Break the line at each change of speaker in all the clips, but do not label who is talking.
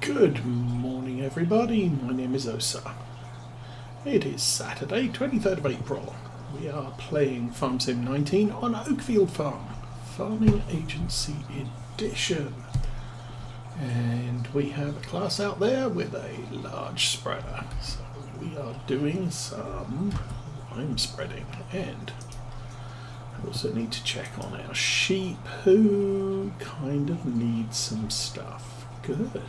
Good morning everybody, my name is Osa. It is Saturday, 23rd of April. We are playing FS19 on Oakfield Farm, Farming Agency Edition. And we have a class out there with a large spreader. So we are doing some lime spreading, and I also need to check on our sheep who kind of need some stuff. Good.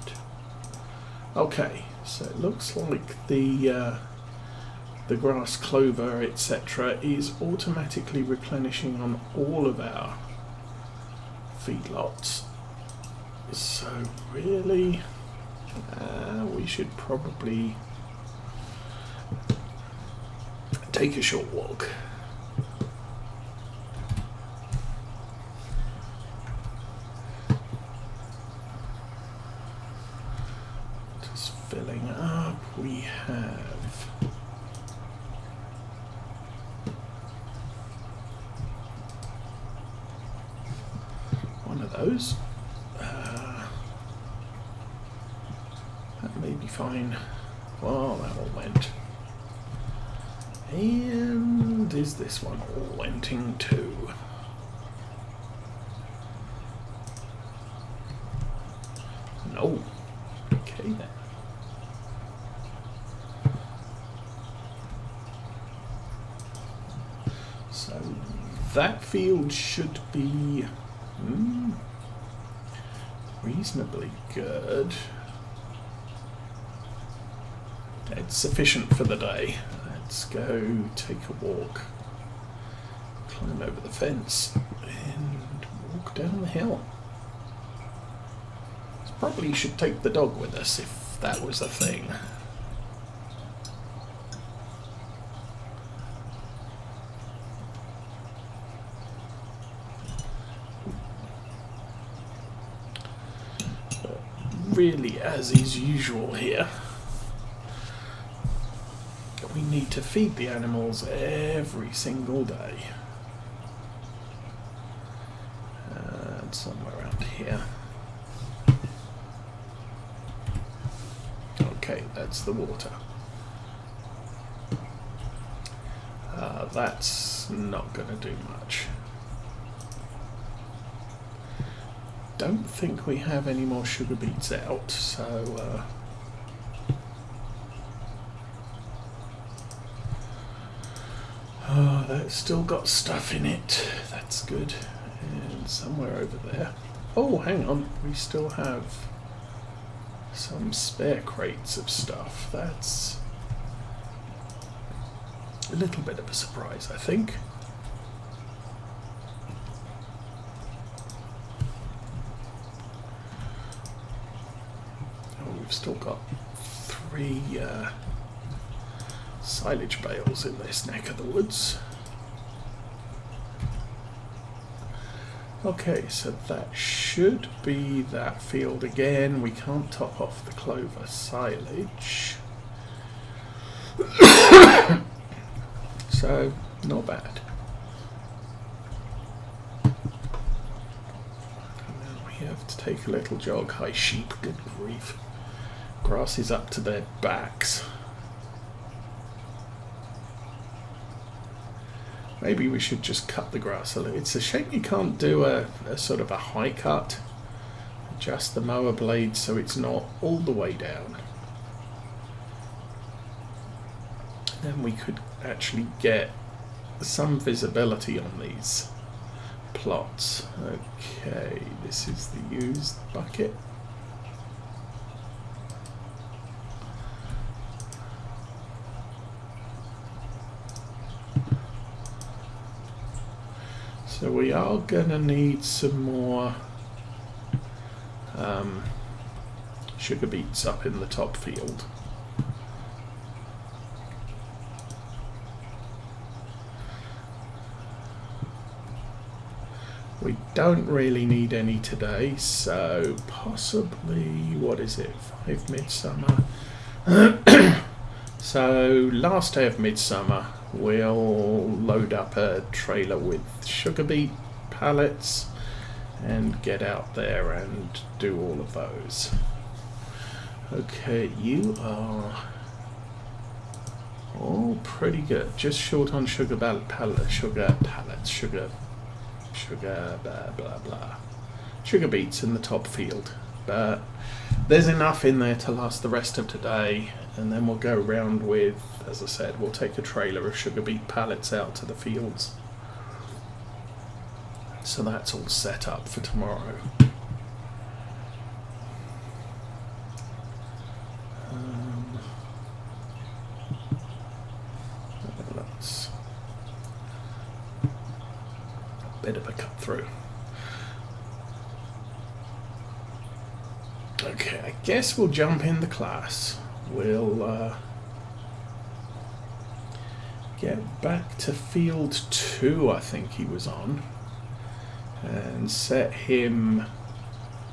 Okay, so it looks like the grass, clover, etc. is automatically replenishing on all of our feedlots. So really, we should probably take a short walk. Filling up, we have one of those. That may be fine. Well, that all went. And is this one all wenting too? No. Okay then. So that field should be reasonably good. It's sufficient for the day. Let's go take a walk, climb over the fence and walk down the hill. Probably should take the dog with us if that was a thing. Really, as is usual here, we need to feed the animals every single day. And somewhere around here. Okay, that's the water. That's not going to do much. Don't think we have any more sugar beets out, so oh, that's still got stuff in it. That's good. And somewhere over there. Oh, hang on. We still have some spare crates of stuff. That's a little bit of a surprise, I think. We've still got 3 silage bales in this neck of the woods. Okay, so that should be that field again. We can't top off the clover silage. So, not bad. Now we have to take a little jog. Hi sheep, good grief. Grass is up to their backs. Maybe we should just cut the grass a little. It's a shame you can't do a sort of a high cut. Adjust the mower blade so it's not all the way down. Then we could actually get some visibility on these plots. Okay, this is the used bucket. So we are going to need some more sugar beets up in the top field. We don't really need any today, so possibly, what is it, 5 midsummer? So last day of midsummer, we'll load up a trailer with sugar beet pallets and get out there and do all of those. Okay, you are all pretty good. Just short on sugar pallets, sugar blah blah blah. Sugar beets in the top field, but there's enough in there to last the rest of today, and then we'll go round with, as I said, we'll take a trailer of sugar beet pallets out to the fields. So that's all set up for tomorrow. That's a bit of a cut through. Okay, I guess we'll jump in the class. We'll get back to field 2, I think he was on, and set him.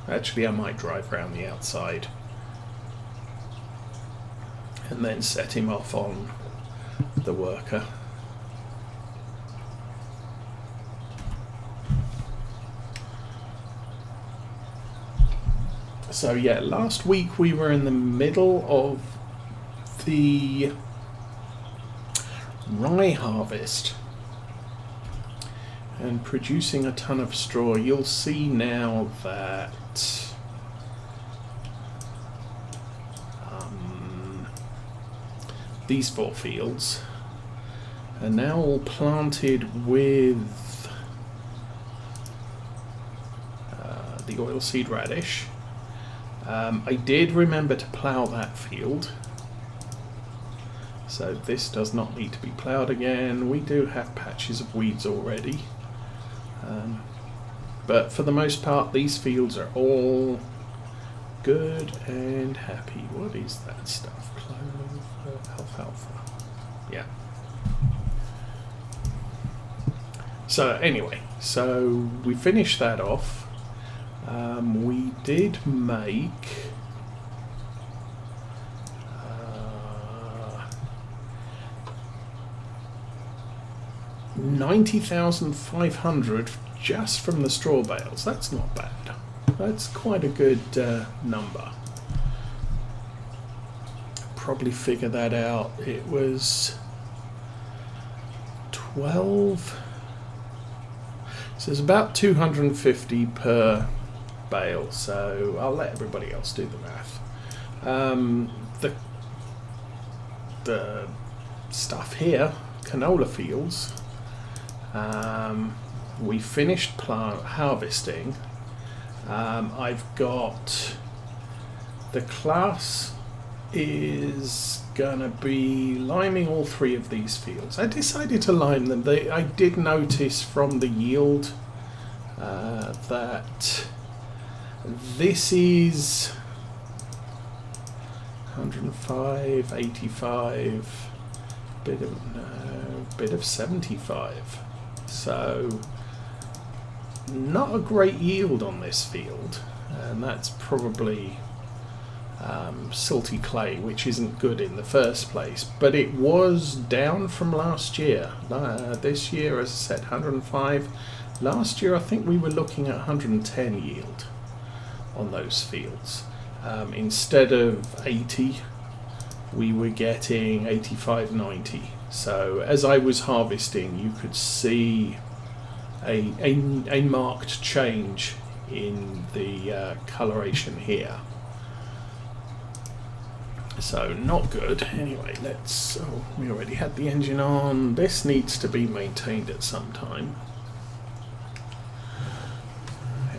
Actually, I might drive around the outside and then set him off on the worker. So yeah, last week we were in the middle of the rye harvest and producing a ton of straw. You'll see now that these 4 fields are now all planted with the oilseed radish. I did remember to plough that field, so this does not need to be ploughed again. We do have patches of weeds already, but for the most part these fields are all good and happy. What is that stuff? Clover, alfalfa. Yeah. So anyway, so we finished that off. We did make 90,500 just from the straw bales. That's not bad. That's quite a good number. Probably figure that out. It was 12. So it's about 250 per bale. So I'll let everybody else do the math. The stuff here, canola fields. We finished harvesting. I've got the class is gonna be liming all 3 of these fields. I decided to lime them. I did notice from the yield that this is 105, 85, bit of 75. So not a great yield on this field, and that's probably silty clay, which isn't good in the first place, but it was down from last year. This year, as I said, 105. Last year I think we were looking at 110 yield on those fields. Instead of 80 we were getting 85, 90. So as I was harvesting, you could see a marked change in the coloration here. So not good. Anyway, we already had the engine on. This needs to be maintained at some time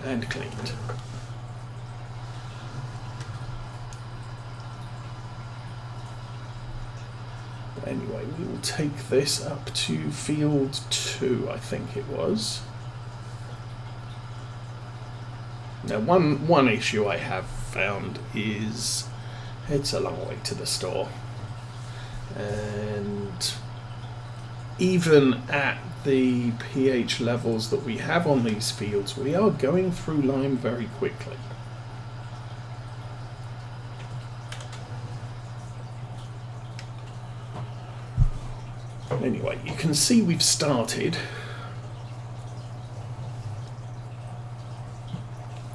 and cleaned. Anyway, we will take this up to field 2, I think it was. Now, one issue I have found is it's a long way to the store, and even at the pH levels that we have on these fields, we are going through lime very quickly. Anyway, you can see we've started.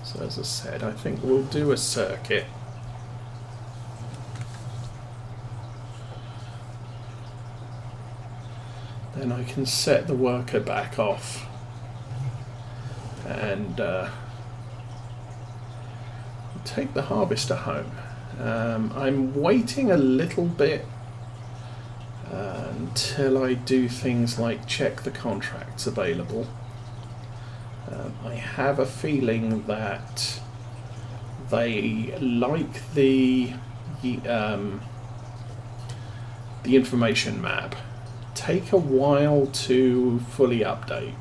So as I said, I think we'll do a circuit then I can set the worker back off and take the harvester home. I'm waiting a little bit until I do things like check the contracts available. I have a feeling that they like the information map take a while to fully update.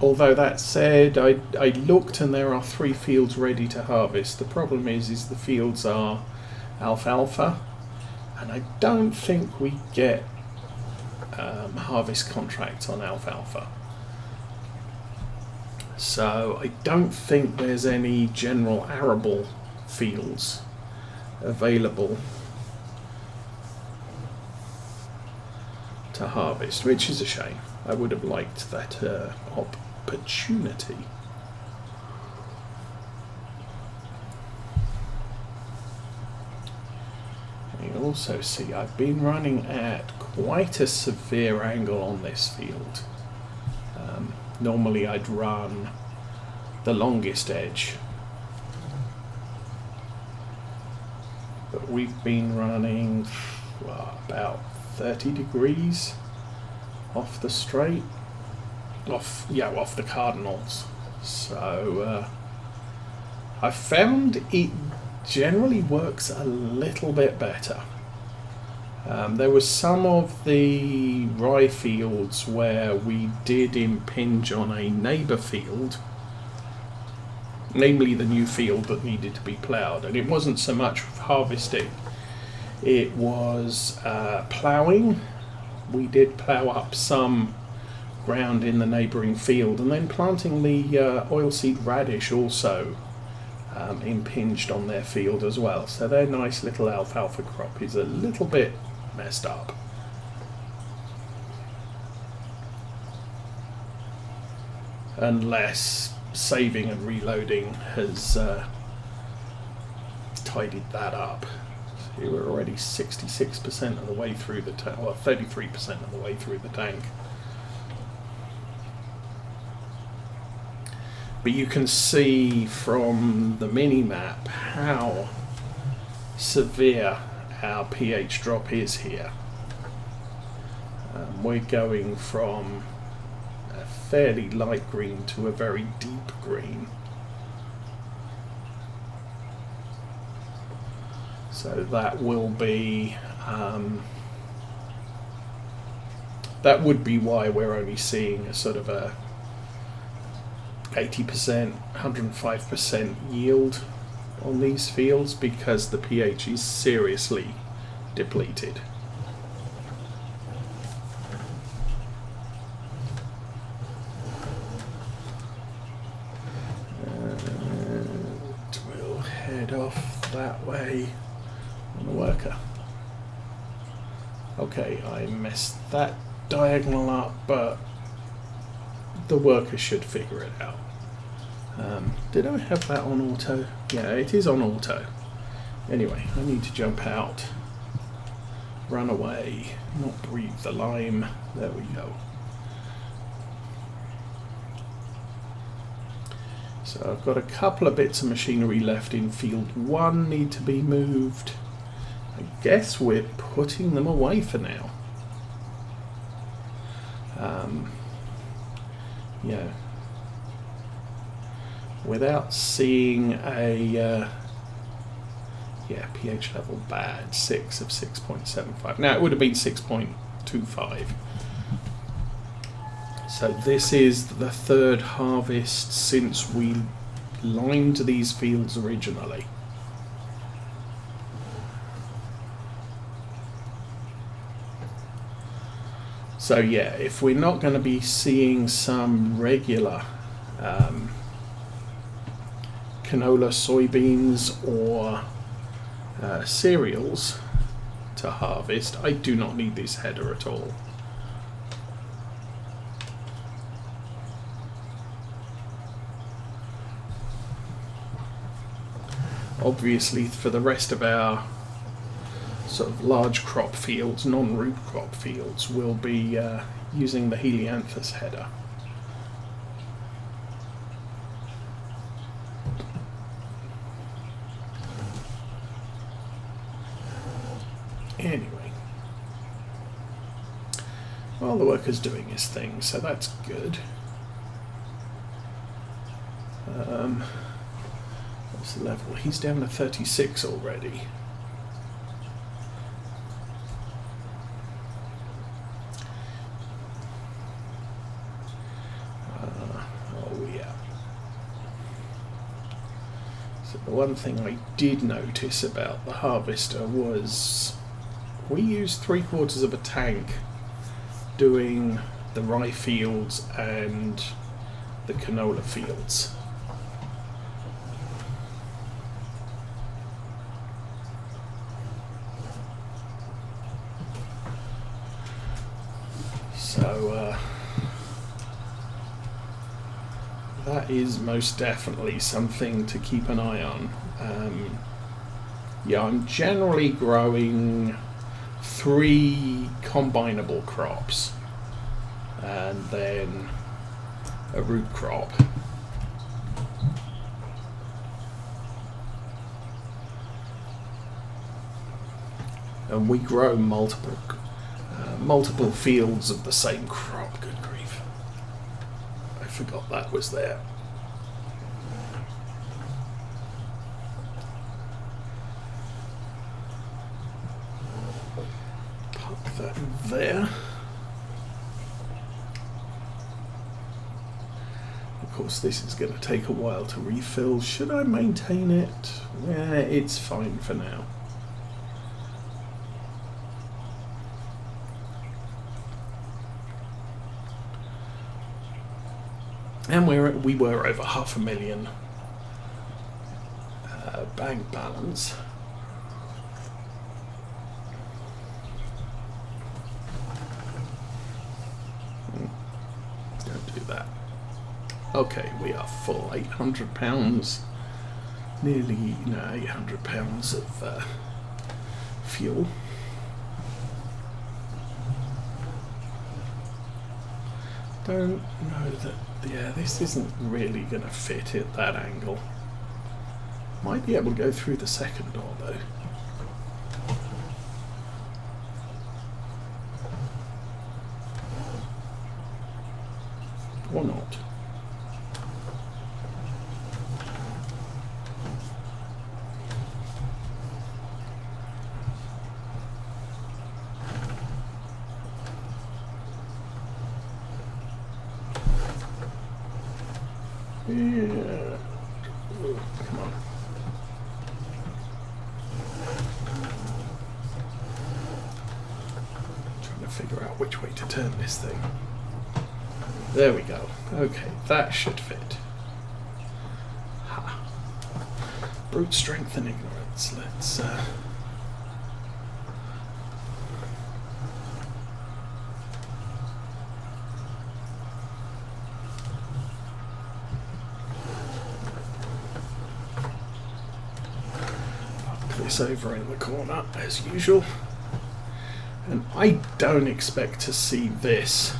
Although that said, I looked and there are 3 fields ready to harvest. The problem is the fields are alfalfa, and I don't think we get harvest contracts on alfalfa. So I don't think there's any general arable fields available to harvest, which is a shame. I would have liked that opportunity. You also see I've been running at quite a severe angle on this field. Normally I'd run the longest edge, but we've been running about 30 degrees off the straight, off the cardinals. So I found it generally works a little bit better. There was some of the rye fields where we did impinge on a neighbour field, namely the new field that needed to be ploughed, and it wasn't so much harvesting, it was ploughing. We did plough up some ground in the neighbouring field, and then planting the oilseed radish also impinged on their field as well. So their nice little alfalfa crop is a little bit messed up. Unless saving and reloading has tidied that up. See, we're already 66% of the way through the tank, well, 33% of the way through the tank. But you can see from the mini-map how severe our pH drop is here. We're going from a fairly light green to a very deep green. So that will be that would be why we're only seeing a sort of a 80%, 105% yield on these fields, because the pH is seriously depleted. And we'll head off that way on the worker. Okay, I messed that diagonal up, but the worker should figure it out. Did I have that on auto? Yeah, it is on auto. Anyway, I need to jump out, run away, not breathe the lime. There we go. So I've got a couple of bits of machinery left in field 1 need to be moved. I guess we're putting them away for now. Yeah. Without seeing a pH level bad, 6 of 6.75. Now it would have been 6.25. So this is the 3rd harvest since we limed these fields originally. So yeah, if we're not going to be seeing some regular canola, soybeans or cereals to harvest, I do not need this header at all. Obviously for the rest of our sort of large crop fields, non-root crop fields, will be using the Helianthus header. Anyway, well, the worker's doing his thing, so that's good. What's the level? He's down to 36 already. Oh yeah. So the one thing I did notice about the harvester was we used 3/4 of a tank doing the rye fields and the canola fields. So that is most definitely something to keep an eye on. Yeah, I'm generally growing 3 combinable crops and then a root crop. And we grow multiple fields of the same crop. Good grief. I forgot that was there. Pop that there. Of course, this is going to take a while to refill. Should I maintain it? Yeah, it's fine for now. And we were over 500,000 bank balance. Don't do that. Okay, we are full. £800, nearly £800 of fuel. Don't know that. Yeah, this isn't really going to fit at that angle. Might be able to go through the second door though. Or not. Yeah. Ooh, come on. Trying to figure out which way to turn this thing. There we go. Okay, that should fit. Ha. Brute strength and ignorance. Let's this over in the corner as usual, and I don't expect to see this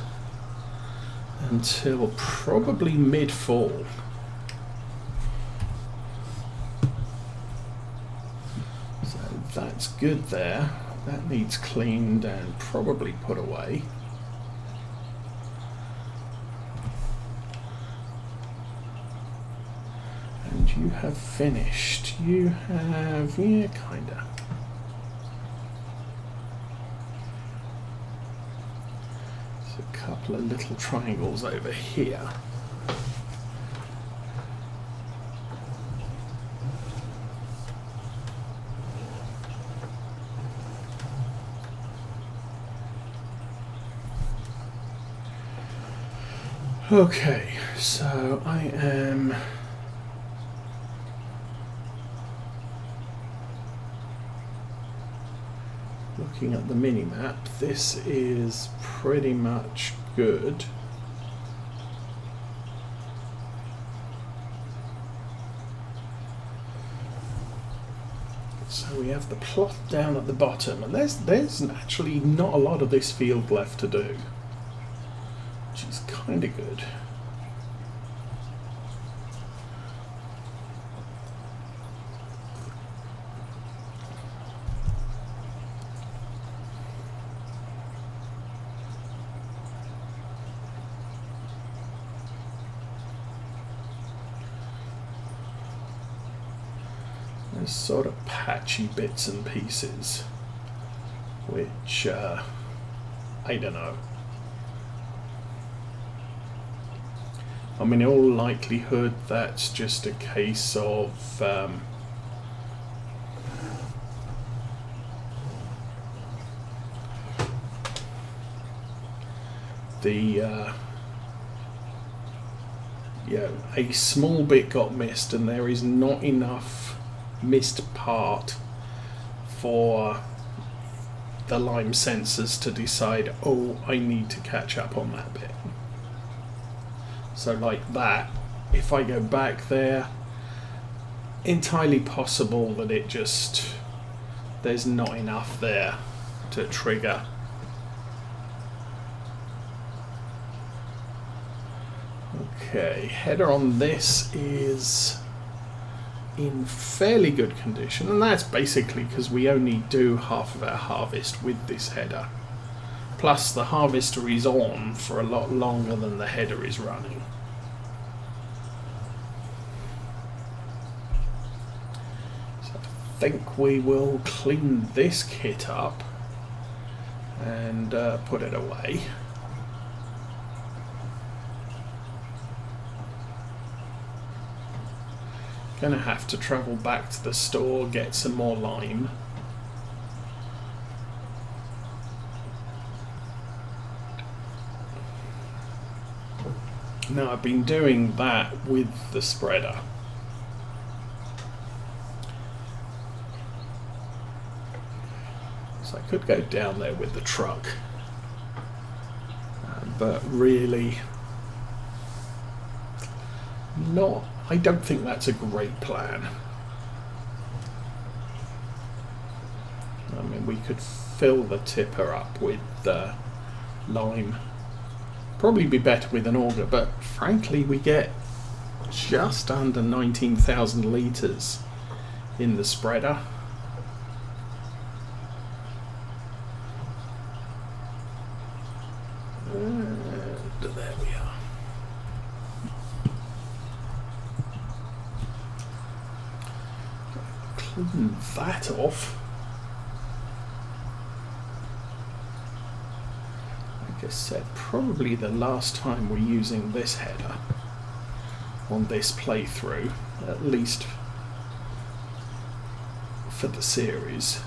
until probably mid-fall. So that's good there. That needs cleaned and probably put away. You have finished. You have, yeah, kinda. There's a couple of little triangles over here. Okay, so I am looking at the mini-map. This is pretty much good. So we have the plot down at the bottom, and there's actually not a lot of this field left to do, which is kind of good. There's sort of patchy bits and pieces, which I don't know. I mean, in all likelihood, that's just a case of a small bit got missed, and there is not enough missed part for the lime sensors to decide, oh, I need to catch up on that bit. So like that, if I go back there, entirely possible that it just, there's not enough there to trigger. Okay, header on this is in fairly good condition, and that's basically because we only do half of our harvest with this header. Plus the harvester is on for a lot longer than the header is running. So I think we will clean this kit up and put it away. Gonna have to travel back to the store, get some more lime. Now I've been doing that with the spreader. So I could go down there with the truck, but really not. I don't think that's a great plan. I mean, we could fill the tipper up with lime. Probably be better with an auger, but frankly we get just under 19,000 litres in the spreader. And there we are. Clean that off. Like I said, probably the last time we're using this header on this playthrough, at least for the series.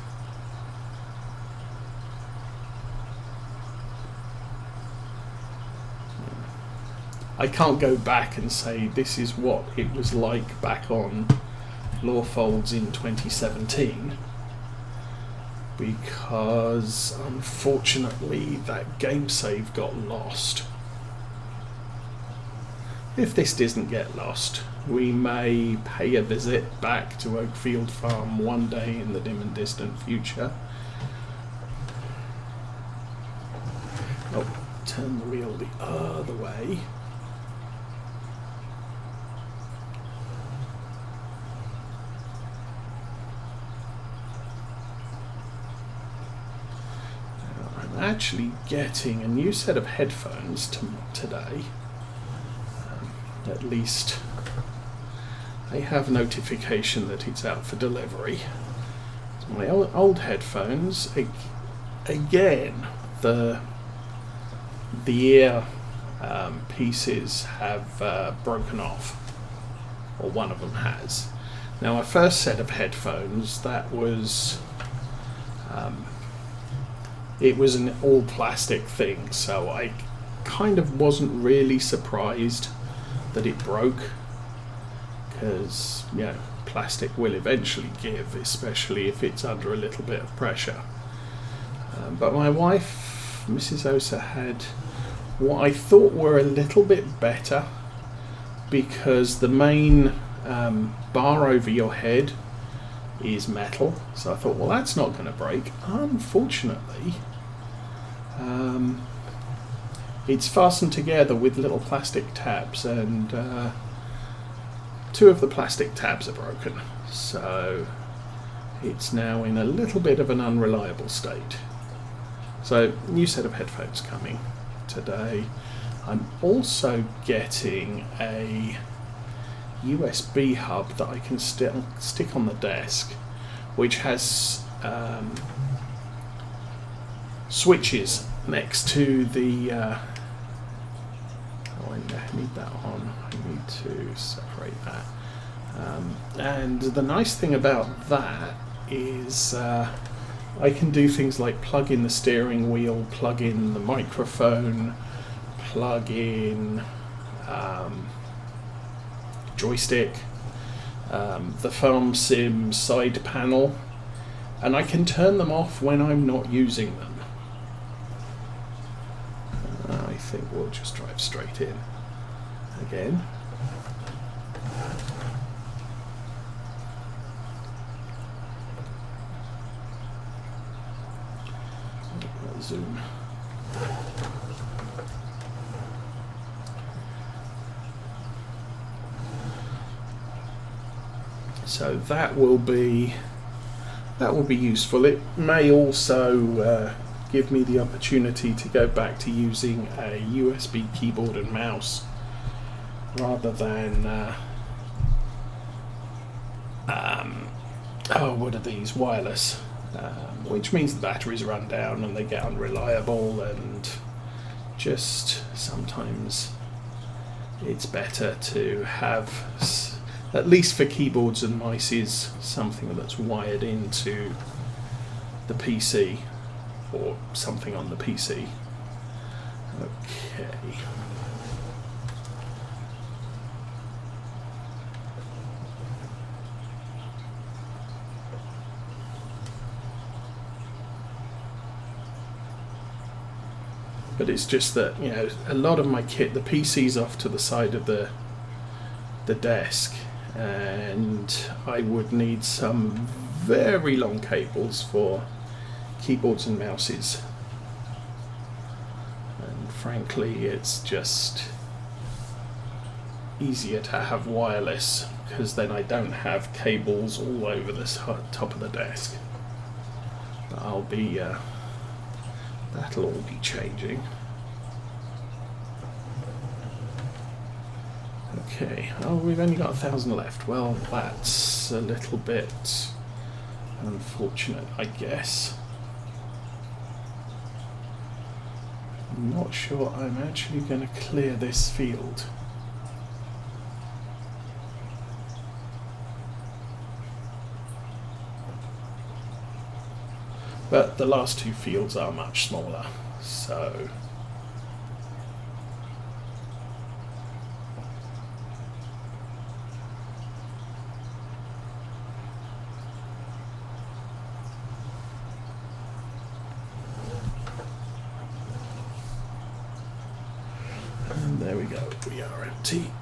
I can't go back and say this is what it was like back on Lawfolds in 2017, because unfortunately that game save got lost. If this doesn't get lost, we may pay a visit back to Oakfield Farm one day in the dim and distant future. Oh, turn the wheel the other way. Actually getting a new set of headphones today. At least I have notification that it's out for delivery. So my old headphones, again, the ear pieces have broken off, or one of them has. Now my first set of headphones, that was it was an all plastic thing, so I kind of wasn't really surprised that it broke, because plastic will eventually give, especially if it's under a little bit of pressure. But my wife, Mrs. Osa, had what I thought were a little bit better, because the main bar over your head is metal. So I thought, well, that's not going to break. Unfortunately, it's fastened together with little plastic tabs, and two of the plastic tabs are broken. So it's now in a little bit of an unreliable state. So, new set of headphones coming today. I'm also getting a USB hub that I can stick on the desk, which has switches next to the oh, I need that on. I need to separate that. And the nice thing about that is I can do things like plug in the steering wheel, plug in the microphone, plug in joystick, the Farm Sim side panel, and I can turn them off when I'm not using them. I think we'll just drive straight in again. Zoom. So that will be useful. It may also give me the opportunity to go back to using a USB keyboard and mouse rather than what are these, wireless, which means the batteries run down and they get unreliable, and just sometimes it's better to have, at least for keyboards and mice, something that's wired into the PC or something on the PC. Okay. But it's just that, you know, a lot of my kit, the PC's off to the side of the desk, and I would need some very long cables for keyboards and mouses. And frankly, it's just easier to have wireless, because then I don't have cables all over the top of the desk. But I'll be that'll all be changing. Okay, oh, we've only got 1,000 left. Well, that's a little bit unfortunate, I guess. I'm not sure I'm actually going to clear this field. But the last two fields are much smaller, so and there we go, we are empty.